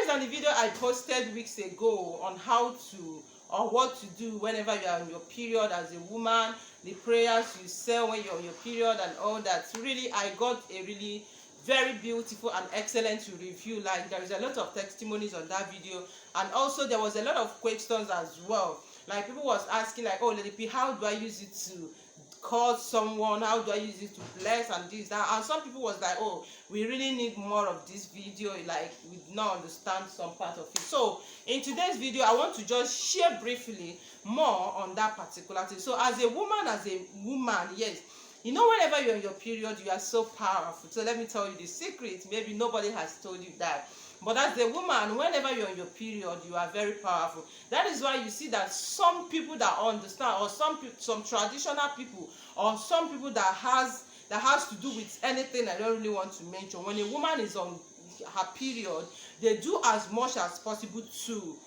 based on the video I posted weeks ago on how to or what to do whenever you are in your period as a woman, the prayers you say when you're on your period and all that, really I got a really very beautiful and excellent review. Like, there is a lot of testimonies on that video, and also there was a lot of questions as well. Like, people was asking like, oh Lady P, how do I use it to call someone, how do I use it to bless and this that, and some people was like, oh, we really need more of this video, like we did not understand some part of it. So in today's video I want to just share briefly more on that particular thing. So as a woman, yes, you know, whenever you're in your period, you are so powerful. So let me tell you the secret. Maybe nobody has told you that. But as a woman, whenever you're in your period, you are very powerful. That is why you see that some people that understand, or some traditional people, or some people that has to do with anything I don't really want to mention. When a woman is on her period, they do as much as possible to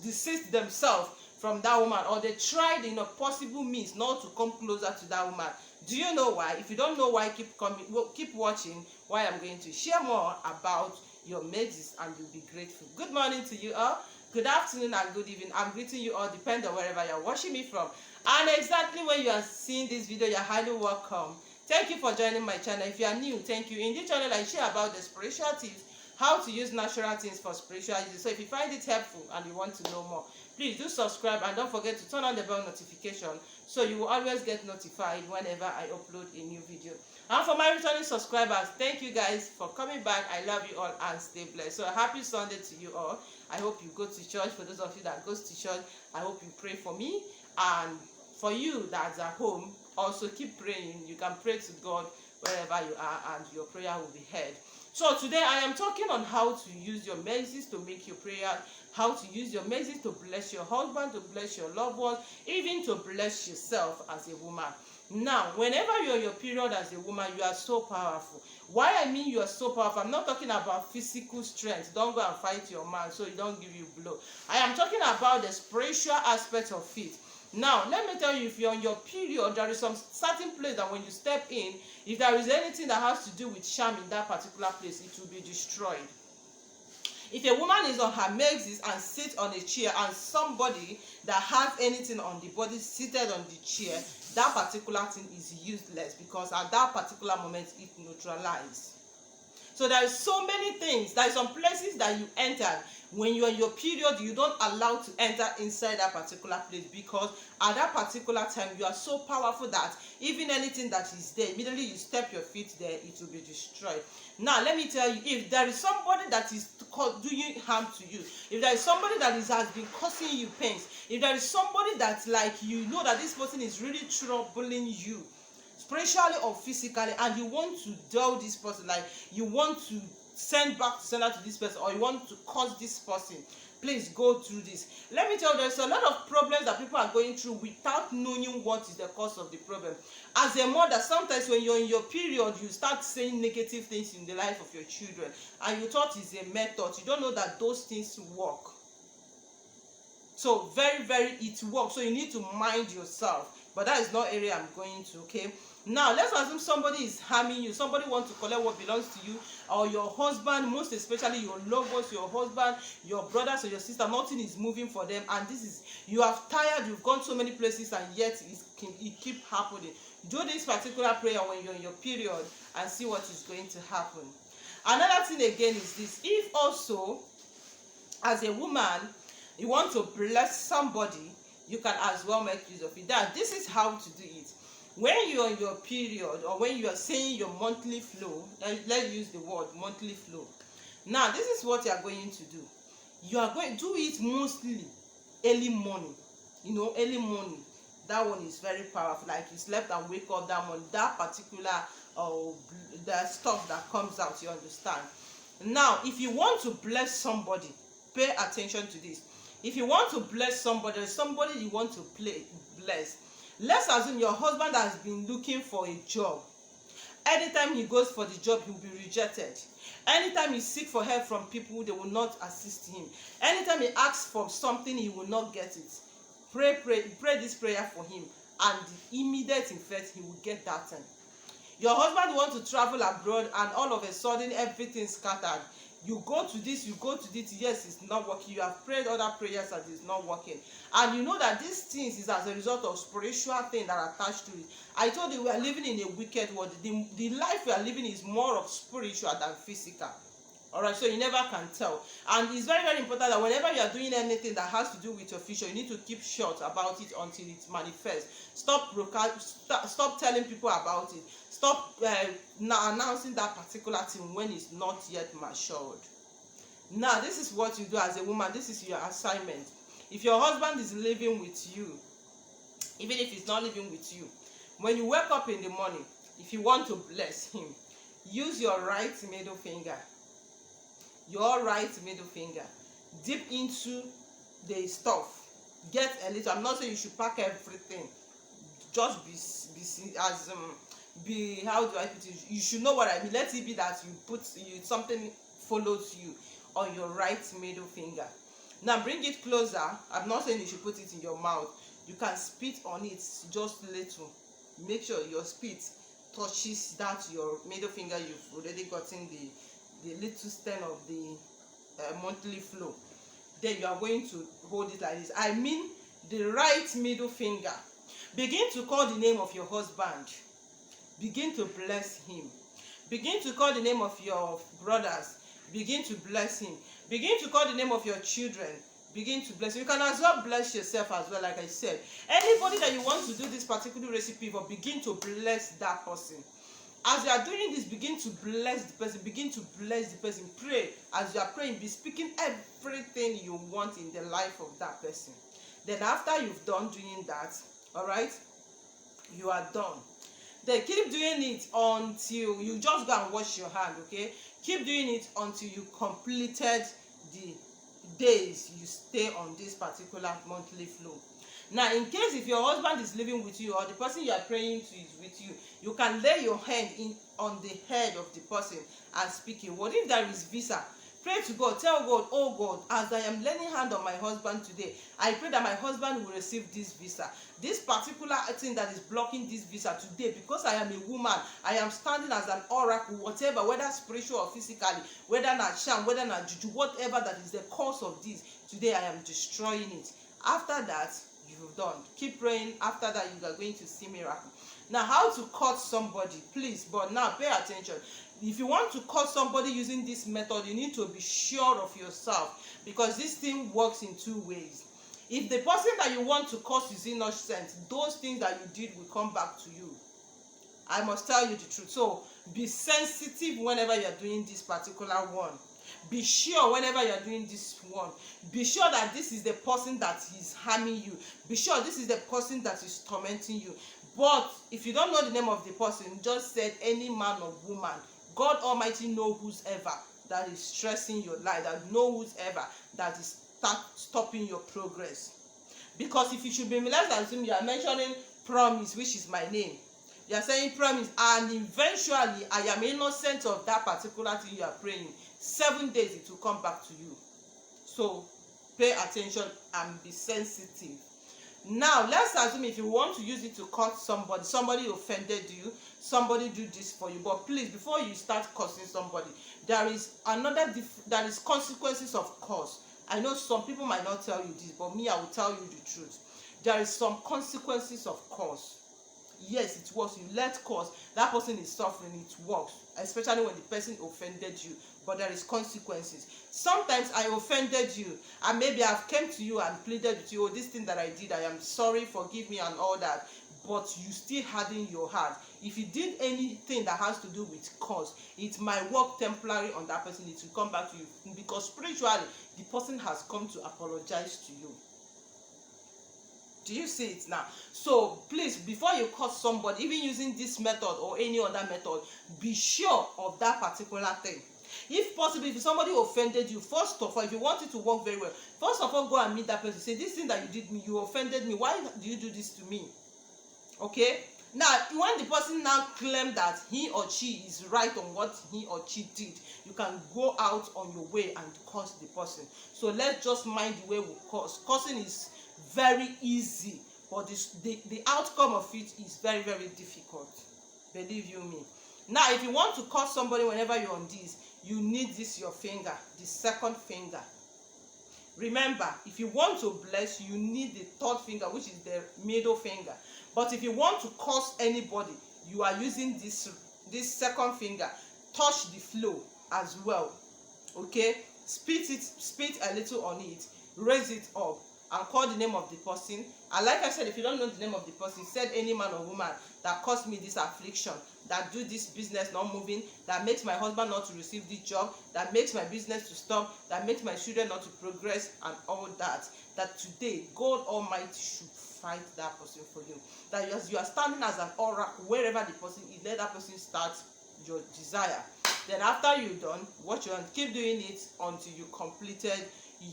desist themselves from that woman, or they tried in a possible means not to come closer to that woman. Do you know why? If you don't know why, keep watching, why I'm going to share more about your mazes, and you'll be grateful. Good morning to you all, good afternoon and good evening. I'm greeting you all, depending on wherever you're watching me from, and exactly when you are seeing this video, you're highly welcome. Thank you for joining my channel. If you are new, thank you. In this channel I share about the spiritual tips, how to use natural things for spiritual use. So if you find it helpful and you want to know more, please do subscribe, and don't forget to turn on the bell notification so you will always get notified whenever I upload a new video. And for my returning subscribers, thank you guys for coming back. I love you all and stay blessed. So happy Sunday to you all. I hope you go to church. For those of you that goes to church, I hope you pray for me, and for you that's at home, also keep praying. You can pray to God wherever you are, and your prayer will be heard. So today I am talking on how to use your mazes to make your prayer, how to use your mazes to bless your husband, to bless your loved ones, even to bless yourself as a woman. Now, whenever you're in your period as a woman, you are so powerful. Why I mean you are so powerful, I'm not talking about physical strength. Don't go and fight your man so he don't give you blow. I am talking about the spiritual aspect of it. Now, let me tell you, if you're on your period, there is some certain place that when you step in, if there is anything that has to do with charm in that particular place, it will be destroyed. If a woman is on her mazes and sits on a chair, and somebody that has anything on the body seated on the chair, that particular thing is useless, because at that particular moment it neutralizes. So there is so many things. There are some places that you enter when you're in your period, you don't allow to enter inside that particular place, because at that particular time you are so powerful that even anything that is there, immediately you step your feet there, it will be destroyed. Now let me tell you, if there is somebody that is doing harm to you, if there is somebody that has been causing you pains, if there is somebody that, like, you know that this person is really troubling you spiritually or physically, and you want to dull this person, like you want to send to this person, or you want to cause this person, please go through this. Let me tell you, there's a lot of problems that people are going through without knowing what is the cause of the problem. As a mother, sometimes when you're in your period, you start saying negative things in the life of your children, and you thought it's a method. You don't know that those things work. So very it works. So you need to mind yourself. But that is not area I'm going to, okay? Now, let's assume somebody is harming you. Somebody wants to collect what belongs to you, or your husband, most especially your loved ones, your husband, your brothers or your sister. Nothing is moving for them, and this is, you have tired, you've gone so many places, and yet it keep happening. Do this particular prayer when you're in your period and see what is going to happen. Another thing again is this: if also, as a woman, you want to bless somebody, you can as well make use of it. That this is how to do it. When you're in your period, or when you are saying your monthly flow, let's use the word monthly flow. Now, this is what you are going to do. You are going to do it mostly early morning. You know, early morning. That one is very powerful. Like you slept and wake up that morning. That particular the stuff that comes out, you understand. Now, if you want to bless somebody, pay attention to this. If you want to bless somebody, somebody you want to bless. Let's assume your husband has been looking for a job. Anytime he goes for the job, he will be rejected. Anytime he seeks for help from people, they will not assist him. Anytime he asks for something, he will not get it. Pray this prayer for him, and the immediate effect, he will get that thing. Your husband wants to travel abroad and all of a sudden everything scattered. You go to this, you go to this, yes, it's not working. You have prayed other prayers and it's not working. And you know that these things is as a result of spiritual things that are attached to it. I told you we are living in a wicked world. The life we are living is more of spiritual than physical. Alright, so you never can tell. And it's very, very important that whenever you are doing anything that has to do with your future, you need to keep short about it until it manifests. Stop telling people about it. Stop announcing that particular thing when it's not yet matured. Now, this is what you do as a woman. This is your assignment. If your husband is living with you, even if he's not living with you, when you wake up in the morning, if you want to bless him, use your right middle finger. Your right middle finger. Dip into the stuff. Get a little. I'm not saying you should pack everything. Just be how do I put it? You should know what I mean. Let it be that something follows you on your right middle finger. Now bring it closer. I'm not saying you should put it in your mouth. You can spit on it just little. Make sure your spit touches that your middle finger. You've already gotten the little stem of the monthly flow. Then you are going to hold it like this. I mean the right middle finger. Begin to call the name of your husband. Begin to bless him. Begin to call the name of your brothers. Begin to bless him. Begin to call the name of your children. Begin to bless him. You can as well bless yourself as well, like I said. Anybody that you want to do this particular recipe for, begin to bless that person. As you are doing this, begin to bless the person. Begin to bless the person. Pray. As you are praying, be speaking everything you want in the life of that person. Then after you've done doing that, all right, you are done. Then keep doing it until you just go and wash your hand, okay? Keep doing it until you completed the days you stay on this particular monthly flow. Now, in case if your husband is living with you or the person you are praying to is with you, you can lay your hand on the head of the person and speak a word. If there is visa, pray to God. Tell God, oh God, as I am laying hand on my husband today, I pray that my husband will receive this visa. This particular thing that is blocking this visa today, because I am a woman, I am standing as an oracle, whatever, whether spiritual or physically, whether not sham, whether not juju, whatever that is the cause of this, today I am destroying it. After that, you've done. Keep praying. After that, you are going to see miracle. Now, how to cut somebody, please, but now pay attention. If you want to cut somebody using this method, you need to be sure of yourself, because this thing works in two ways. If the person that you want to curse is innocent, those things that you did will come back to you. I must tell you the truth. So be sensitive whenever you are doing this particular one. Be sure whenever you are doing this one. Be sure that this is the person that is harming you. Be sure this is the person that is tormenting you. But if you don't know the name of the person, just said any man or woman, God Almighty knows whoever that is stressing your life, that knows whoever that is stopping your progress. Because if you should be let's assume you are mentioning Promise, which is my name. You are saying Promise, and eventually I am innocent of that particular thing you are praying. 7 days it will come back to you. So pay attention and be sensitive. Now let's assume if you want to use it to cut somebody offended you, somebody do this for you, but please, before you start cursing somebody, there is consequences of curse. I know some people might not tell you this, but me, I will tell you the truth. There is some consequences of curse. Yes, it works. You let curse, that person is suffering, it works, especially when the person offended you, but there is consequences. Sometimes I offended you, and maybe I've came to you and pleaded with you, oh, this thing that I did, I am sorry, forgive me and all that, but you still harden your heart. If you did anything that has to do with cause, it might work temporarily on that person. It will come back to you, because spiritually the person has come to apologize to you. Do you see it now? So please, before you cut somebody, even using this method or any other method, be sure of that particular thing. If possible, if somebody offended you, first of all, if you want it to work very well, first of all, go and meet that person. Say, this thing that you did me, you offended me. Why do you do this to me? Okay? Now, when the person now claims that he or she is right on what he or she did, you can go out on your way and curse the person. So let's just mind the way we curse. Cursing is very easy, but the outcome of it is very, very difficult. believe you me. Now if you want to curse somebody whenever you're on this, you need this your finger, the second finger. Remember, if you want to bless, you need the third finger, which is the middle finger. But if you want to curse anybody, you are using this second finger. Touch the flow as well. Okay, spit a little on it, raise it up, and call the name of the person. And like I said, if you don't know the name of the person, said any man or woman that caused me this affliction, that do this business not moving, that makes my husband not to receive this job, that makes my business to stop, that makes my children not to progress, and all that, that today God Almighty should fight that person for you. That as you are standing as an oracle, wherever the person is, let that person start your desire. Then after you're done, what you want, keep doing it until you completed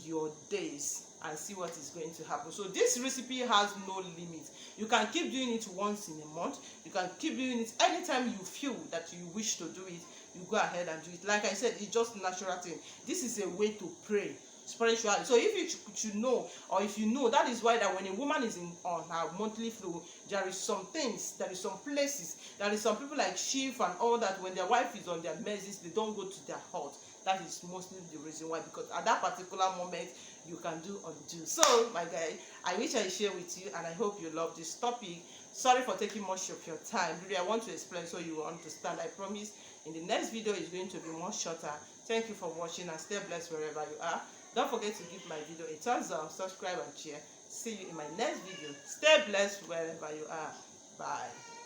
your days, and see what is going to happen. So this recipe has no limit. You can keep doing it once in a month. You can keep doing it anytime you feel that you wish to do it. You go ahead and do it. Like I said, it's just natural thing. This is a way to pray spiritually. So if you should know, or if you know, that is why that when a woman is on her monthly flow, there is some things, there is some places, there is some people like Shiv and all that, when their wife is on their menses, they don't go to their heart. That is mostly the reason why, because at that particular moment you can do undo. So my guy, I wish I share with you, and I hope you love this topic. Sorry for taking much of your time. Really, I want to explain so you will understand. I promise in the next video is going to be more shorter. Thank you for watching, and stay blessed wherever you are. Don't forget to give my video a thumbs up, subscribe and share. See you in my next video. Stay blessed wherever you are. Bye.